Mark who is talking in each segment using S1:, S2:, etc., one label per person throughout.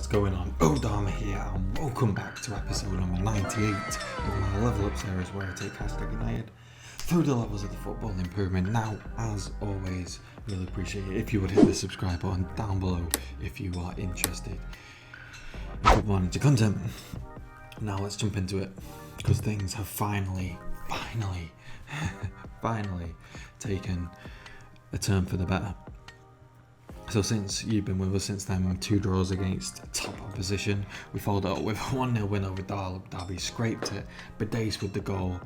S1: What's going on? Odharma here, and welcome back to episode number 98 of my Level Up series, where I take Hashtag Utd through the levels of the football improvement. Now, as always, really appreciate it if you would hit the subscribe button down below if you are interested in good morning to content. Now let's jump into it, because things have finally taken a turn for the better. So since you've been with us since then, 2 draws against top opposition. We followed up with a 1-0 win over Derby, scraped it. Badace with the goal.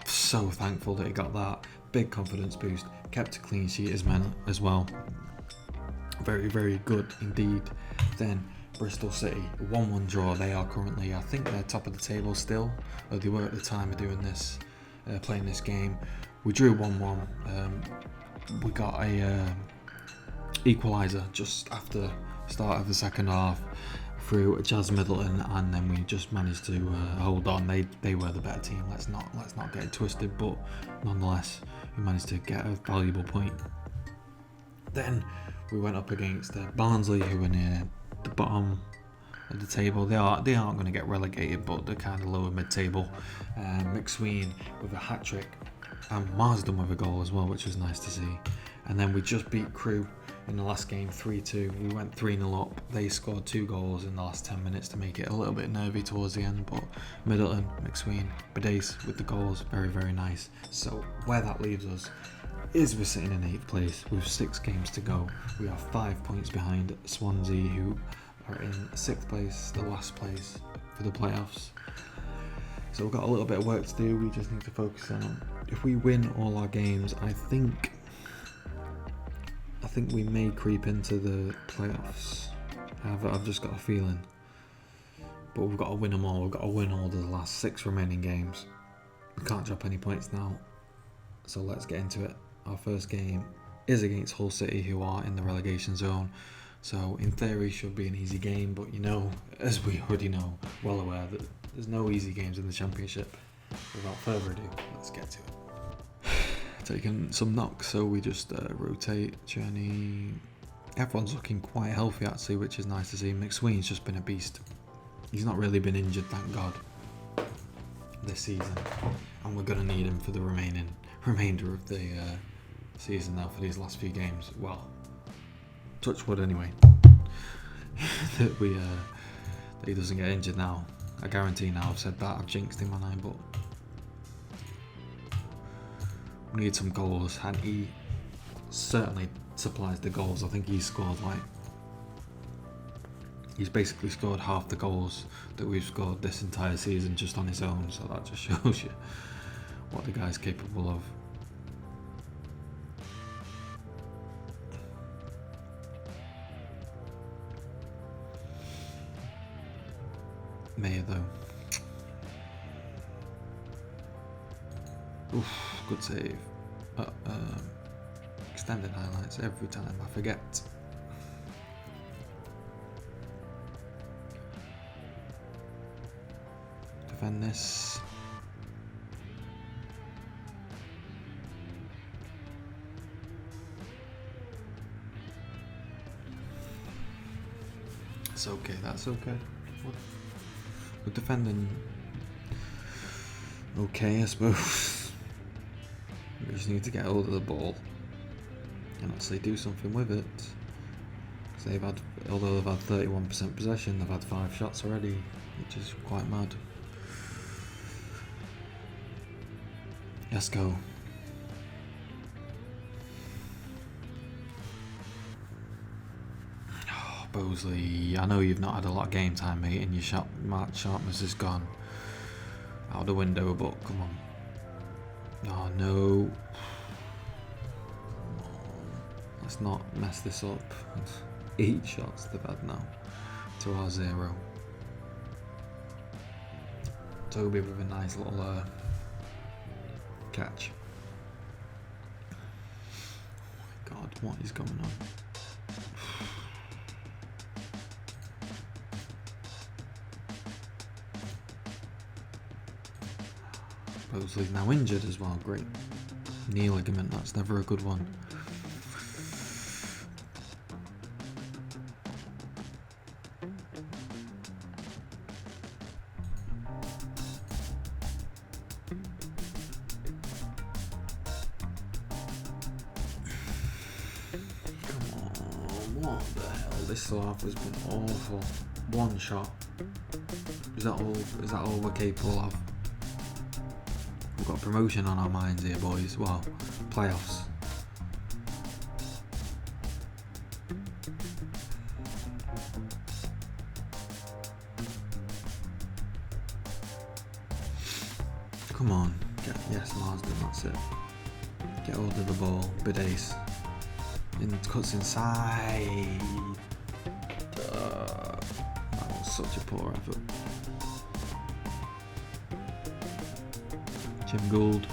S1: So thankful that he got that. Big confidence boost. Kept a clean sheet as well. Very, very good indeed. Then Bristol City, 1-1 draw. They are currently, I think they're top of the table still. Or they were at the time of doing this, playing this game. We drew 1-1. We got a equaliser just after the start of the second half through Jazz Middleton, and then we just managed to hold on. They were the better team. Let's not get it twisted, but nonetheless, we managed to get a valuable point. Then we went up against Barnsley, who were near the bottom of the table. They aren't going to get relegated, but they're kind of lower mid-table. McSween with a hat-trick, and Marsden with a goal as well, which was nice to see. And then we just beat Crewe in the last game 3-2. We went 3-0 up. They scored 2 goals in the last 10 minutes to make it a little bit nervy towards the end, but Middleton, McSween, Badace with the goals, very, very nice. So where that leaves us is we're sitting in 8th place with 6 games to go. We are 5 points behind Swansea, who are in 6th place, the last place for the playoffs. So we've got a little bit of work to do. We just need to focus on, if we win all our games, I think we may creep into the playoffs. I've just got a feeling. But we've got to win them all. We've got to win all the last 6 remaining games. We can't drop any points now. So let's get into it. Our first game is against Hull City, who are in the relegation zone. So in theory should be an easy game, but as we already know, well aware that there's no easy games in the Championship. Without further ado, let's get to it. Taking some knocks, so we just rotate, Journey. Everyone's looking quite healthy actually, which is nice to see. McSween's just been a beast. He's not really been injured, thank God, this season. And we're going to need him for the remainder of the season now for these last few games. Well, touch wood anyway. that he doesn't get injured now. I guarantee now. I've said that, I've jinxed him, haven't I? But we need some goals, and he certainly supplies the goals. I think he's basically scored half the goals that we've scored this entire season just on his own, so that just shows you what the guy's capable of. Mayor though. Oof, good save. Extended highlights every time, I forget. Defend this. It's okay, that's okay. We're defending okay, I suppose. We just need to get hold of the ball and actually do something with it. Because although they've had 31% possession, they've had 5 shots already, which is quite mad. Let's go. Oh, Bosley, I know you've not had a lot of game time, mate, and your sharpness is gone out the window, but come on. Oh no. Let's not mess this up. 8 shots they've had now to our 0. Toby with a nice little catch. Oh my God, what is going on? Bosley's now injured as well. Great knee ligament, that's never a good one. this half has been awful. One shot. Is that all we're capable of? We've got promotion on our minds here, boys. Wow, playoffs. Come on. Yes, Marsden, that's it. Get hold of the ball. Bidace. Cuts inside. That was such a poor effort. Jim Gould.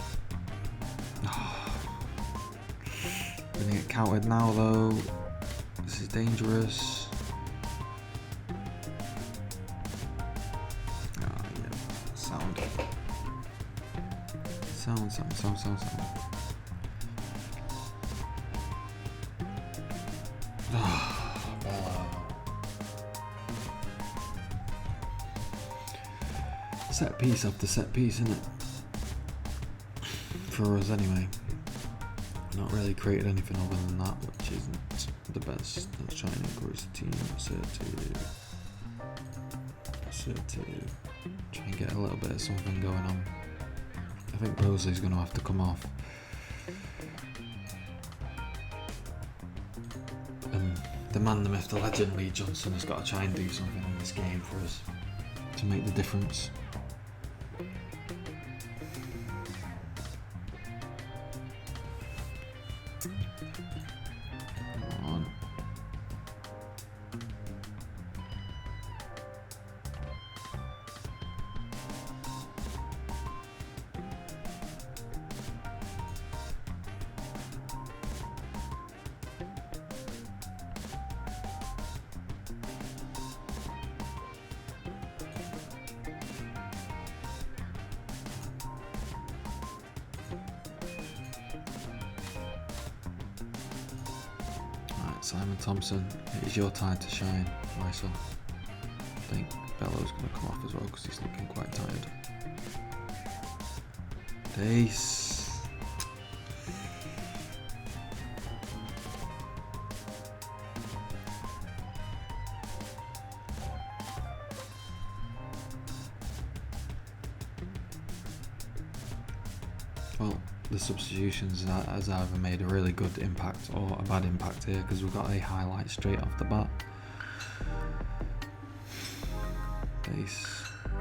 S1: Gonna get counted now though. This is dangerous. Yeah. Sound. Set piece after set piece, isn't it? For us anyway. Not really created anything other than that, which isn't the best. Let's try and encourage the team. Assertive. Try and get a little bit of something going on. I think Rosalie's going to have to come off. The man, the myth, the legend, Lee Johnson has got to try and do something in this game for us to make the difference. Come on. Simon Thompson, it is your time to shine, Lysol. I think Bello's going to come off as well because he's looking quite tired. Dace. Well, the substitutions has either made a really good impact or a bad impact here because we've got a highlight straight off the bat. Dace,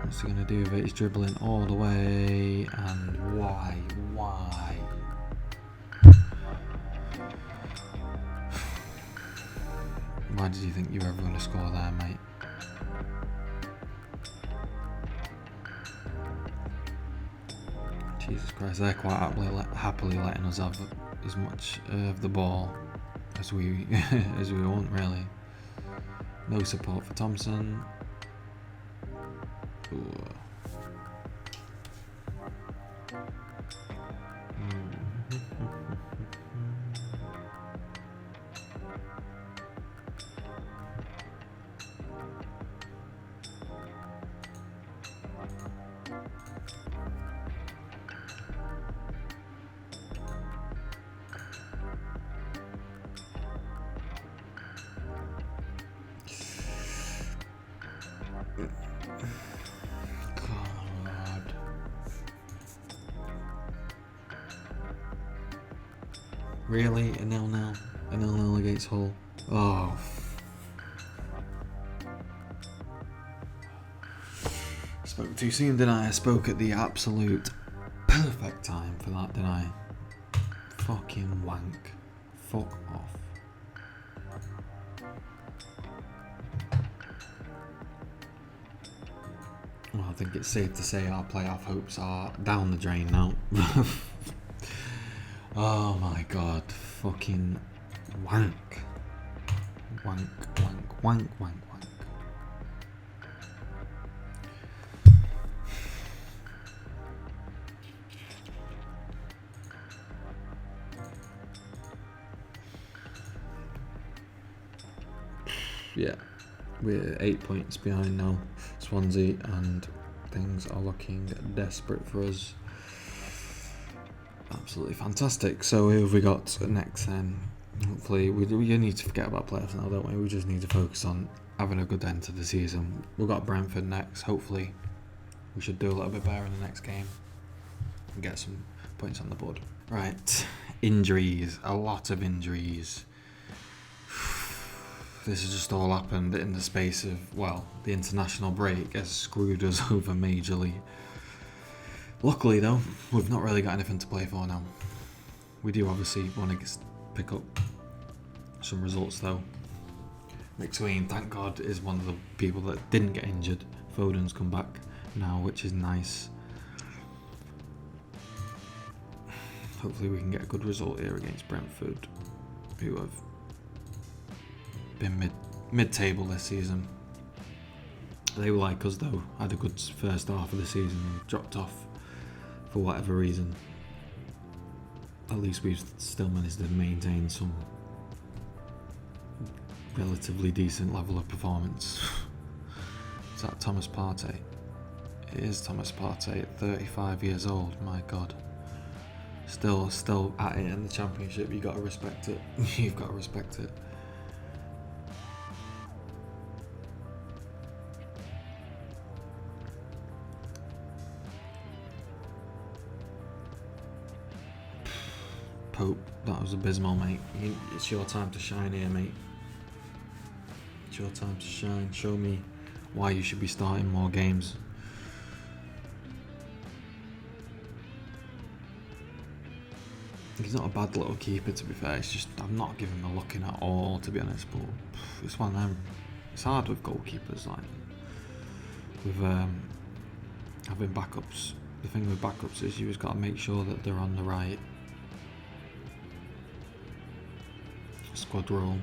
S1: what's he going to do with it? He's dribbling all the way, and why? Why did you think you were ever going to score there, mate? Jesus Christ, they're quite happily letting us have as much of the ball as we want, really. No support for Thompson. Ooh. God. Really? A 0-0? A 0-0 against Hull? Oh. Spoke too soon, didn't I? I spoke at the absolute perfect time for that, didn't I? Fucking wank. Fuck off. Well, I think it's safe to say our playoff hopes are down the drain now. Oh my god, fucking wank. Wank. Yeah, we're 8 points behind now, Swansea, and things are looking desperate for us. Absolutely fantastic. So who have we got next then? Hopefully, we need to forget about playoffs now, don't we? We just need to focus on having a good end to the season. We've got Brentford next. Hopefully, we should do a little bit better in the next game and get some points on the board. Right, injuries. A lot of injuries. This has just all happened in the space of, well, the international break has screwed us over majorly. Luckily, though, we've not really got anything to play for now. We do obviously want to pick up some results, though. McSween, thank God, is one of the people that didn't get injured. Foden's come back now, which is nice. Hopefully we can get a good result here against Brentford, who have been mid-table this season. They were like us, though, had a good first half of the season and dropped off for whatever reason. At least we've still managed to maintain some relatively decent level of performance. Is that Thomas Partey? It is Thomas Partey at 35 years old, my God. Still at it in the Championship. You got to respect it. You've got to respect it. Pope, that was abysmal, mate. It's your time to shine here, mate. It's your time to shine. Show me why you should be starting more games. He's not a bad little keeper, to be fair. It's just I'm not giving him a look in at all, to be honest. But it's one of them. It's hard with goalkeepers, like with having backups. The thing with backups is you just got to make sure that they're on the right squad role,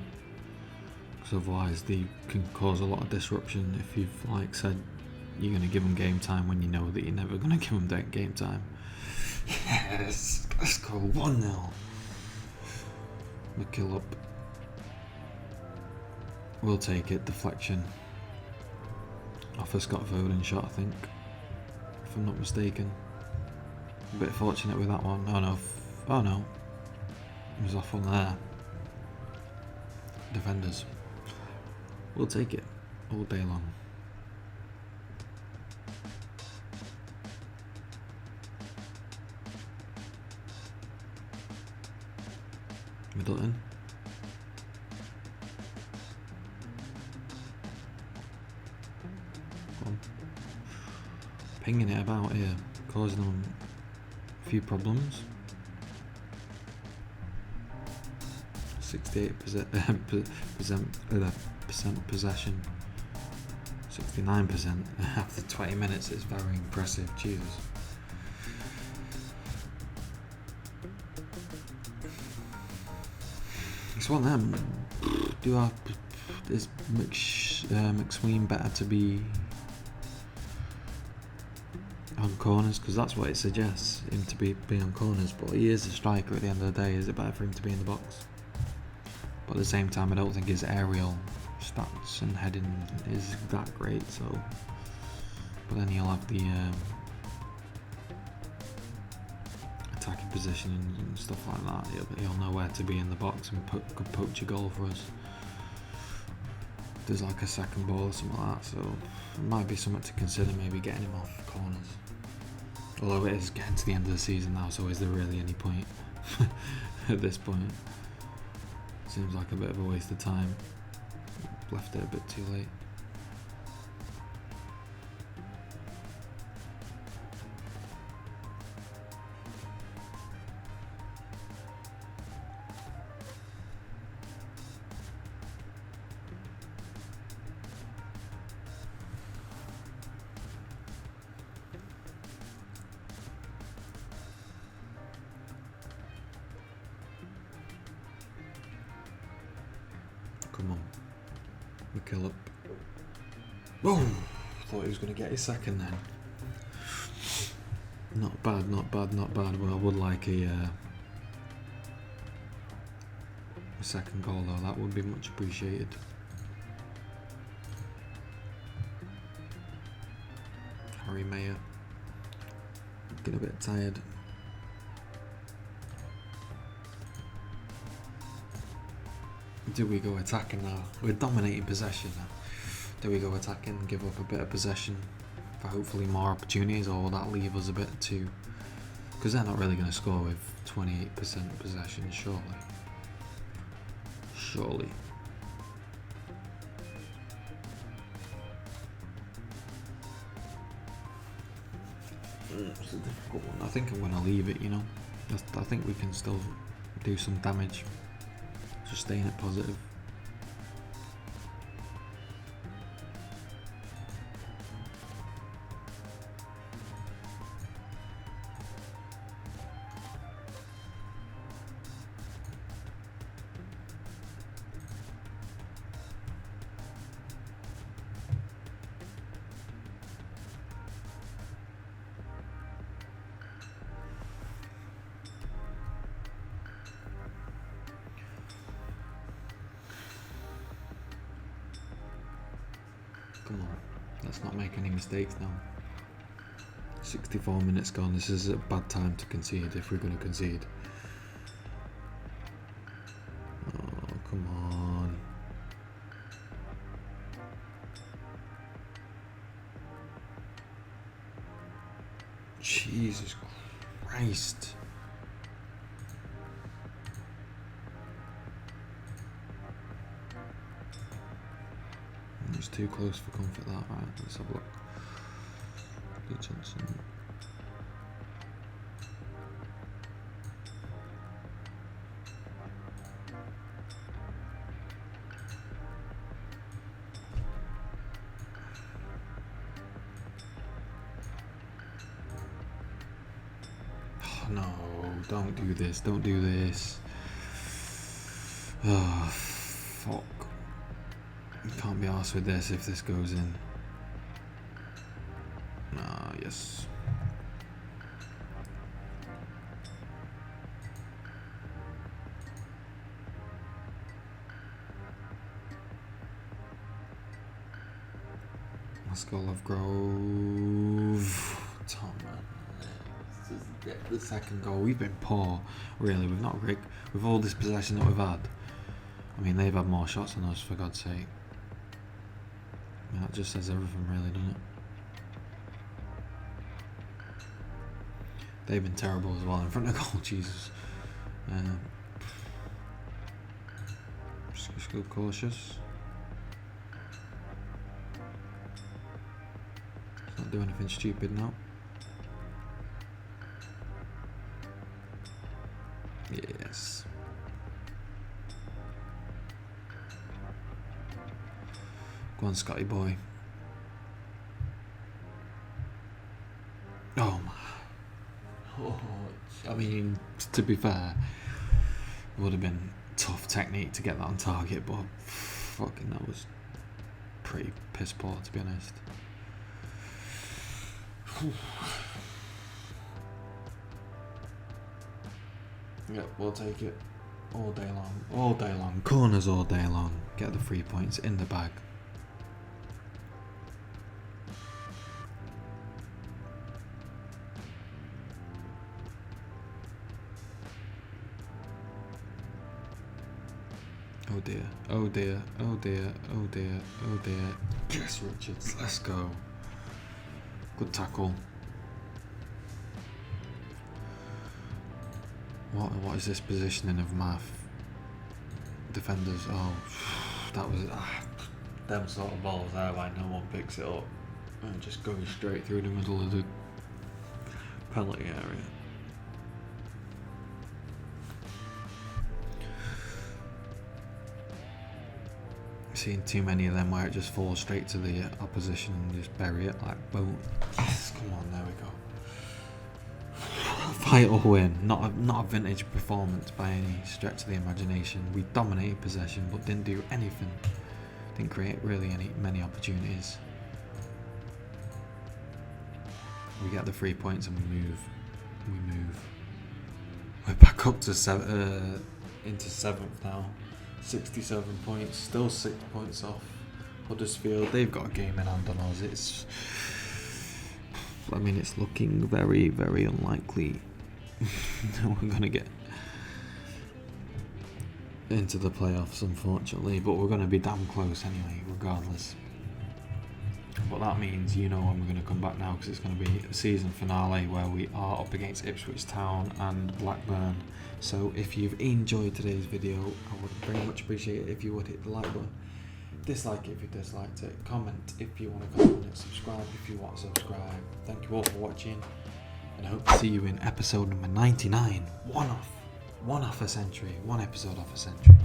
S1: because otherwise they can cause a lot of disruption. If you've like said you're going to give them game time when you know that you're never going to give them game time. Yes, let's go 1-0. McKillop. We'll take it. Deflection. Off a Scott Foden shot, I think, if I'm not mistaken. A bit fortunate with that one. Oh no. It was off on there. Defenders. We'll take it all day long. Middleton. Pinging it about here, causing them a few problems. 68% possession. 69% after 20 minutes is very impressive. Jesus. It's one of them. Is McSween better to be on corners? Because that's what it suggests, him to be on corners. But he is a striker at the end of the day. Is it better for him to be in the box? But at the same time, I don't think his aerial stats and heading is that great. So, but then he'll have the attacking position and stuff like that. He'll know where to be in the box and could poach a goal for us. There's like a second ball or something like that, so it might be something to consider, maybe getting him off corners. Although it is getting to the end of the season now, so is there really any point at this point? Seems like a bit of a waste of time. Left it a bit too late. Come on. McKillop. Oh! Thought he was going to get his second then. Not bad. Well, I would like a second goal though. That would be much appreciated. Harry Mayer. Getting a bit tired. Do we go attacking now? We're dominating possession now. Do we go attacking and give up a bit of possession for hopefully more opportunities, or will that leave us a bit too... Because they're not really going to score with 28% possession, surely. Surely. It's a difficult one. I think I'm going to leave it, you know. I think we can still do some damage. Just staying it positive. Come on, let's not make any mistakes now. 64 minutes gone. This is a bad time to concede if we're going to concede. Oh, come on. Jesus Christ. It's too close for comfort, that. Right, let's have a look. Lee Johnson. Oh, no, don't do this, don't do this. Oh, fuck. Can't be arsed with this if this goes in. Ah, yes. Let's go, Love Grove. Tom, man. The second goal. We've been poor, really. We've not rigged. With all this possession that we've had. I mean, they've had more shots than us, for God's sake. I mean, that just says everything, really, doesn't it? They've been terrible as well in front of goal, Jesus. Just go cautious. Let's not do anything stupid now. Yes. Go on, Scotty boy. Oh my. Oh, I mean, to be fair, it would have been tough technique to get that on target, but fucking that was pretty piss poor, to be honest. Yep, we'll take it all day long. All day long. Corners all day long. Get the 3 points in the bag. Oh dear, oh dear, oh dear, oh dear, oh dear. Yes, Richards, let's go. Good tackle. What is this positioning of math? Defenders, oh, that was, them sort of balls there, like no one picks it up and just goes straight through the middle of the penalty area. Seen too many of them where it just falls straight to the opposition and just bury it, like boom. Yes, come on, there we go. Fight or win, not a vintage performance by any stretch of the imagination. We dominated possession but didn't do anything. Didn't create really many opportunities. We get the 3 points and we move. We're back up to into 7th now. 67 points, still 6 points off Huddersfield. They've got a game in hand on us. I mean, it's looking very, very unlikely that we're going to get into the playoffs, unfortunately, but we're going to be damn close anyway, regardless. But that means you know when we're going to come back now, because it's going to be the season finale where we are up against Ipswich Town and Blackburn. So if you've enjoyed today's video, I would very much appreciate it if you would hit the like button, dislike it if you disliked it, comment if you want to comment it, subscribe if you want to subscribe. Thank you all for watching, and I hope to see you in episode number 99. One off a century, one episode off a century.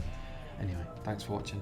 S1: Anyway, thanks for watching.